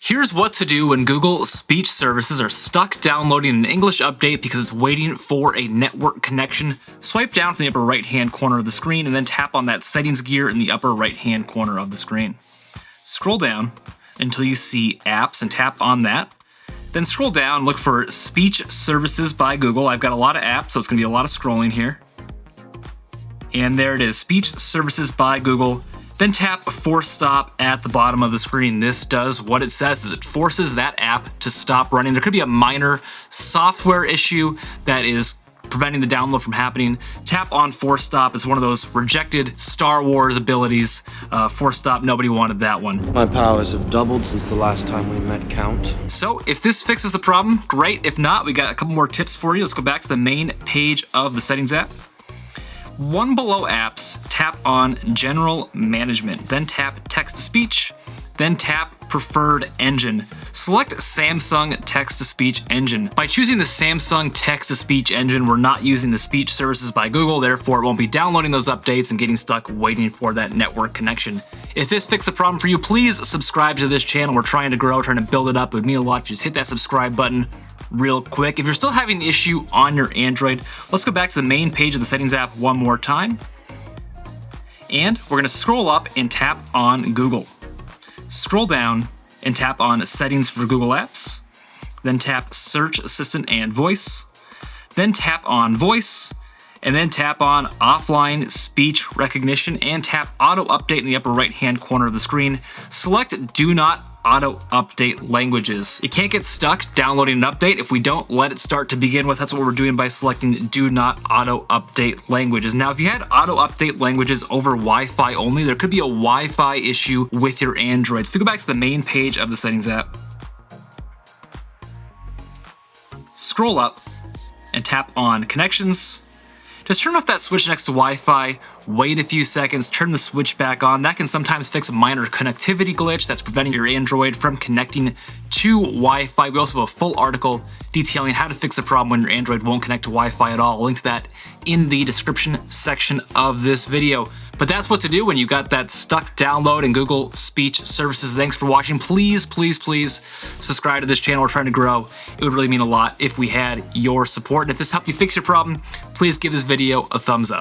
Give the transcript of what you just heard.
Here's what to do when Google speech services are stuck downloading an English update because it's waiting for a network connection. Swipe down from the upper right-hand corner of the screen and then tap on that settings gear in the upper right-hand corner of the screen. Scroll down until you see apps and tap on that. Then scroll down, look for speech services by Google. I've got a lot of apps, so it's gonna be a lot of scrolling here. And there it is, speech services by Google. Then tap force stop at the bottom of the screen. This does what it says, is it forces that app to stop running. There could be a minor software issue that is preventing the download from happening. Tap on force stop. It's one of those rejected Star Wars abilities. Force stop, nobody wanted that one. My powers have doubled since the last time we met, Count. So if this fixes the problem, great. If not, we got a couple more tips for you. Let's go back to the main page of the settings app. One below apps, tap on general management, then tap text to speech, then tap preferred engine. Select Samsung text to speech engine. By choosing the Samsung text to speech engine, we're not using the speech services by Google, therefore it won't be downloading those updates and getting stuck waiting for that network connection. If this fixed a problem for you, please subscribe to this channel. We're trying to grow, trying to build it up. It would mean a lot if you just hit that subscribe button real quick. If you're still having the issue on your Android, let's go back to the main page of the settings app one more time. And we're gonna scroll up and tap on Google. Scroll down and tap on settings for Google Apps. Then tap search assistant and voice. Then tap on voice. And then tap on offline speech recognition and tap auto update in the upper right hand corner of the screen. Select do not auto update languages. You can't get stuck downloading an update if we don't let it start to begin with. That's what we're doing by selecting do not auto update languages. Now, if you had auto update languages over Wi-Fi only, there could be a Wi-Fi issue with your Android. So if you go back to the main page of the settings app, scroll up and tap on connections. Just turn off that switch next to Wi-Fi, wait a few seconds, turn the switch back on. That can sometimes fix a minor connectivity glitch that's preventing your Android from connecting to Wi-Fi. We also have a full article detailing how to fix the problem when your Android won't connect to Wi-Fi at all. I'll link to that in the description section of this video. But that's what to do when you got that stuck download in Google Speech Services. Thanks for watching. Please, please, please subscribe to this channel. We're trying to grow. It would really mean a lot if we had your support. And if this helped you fix your problem, please give this video a thumbs up.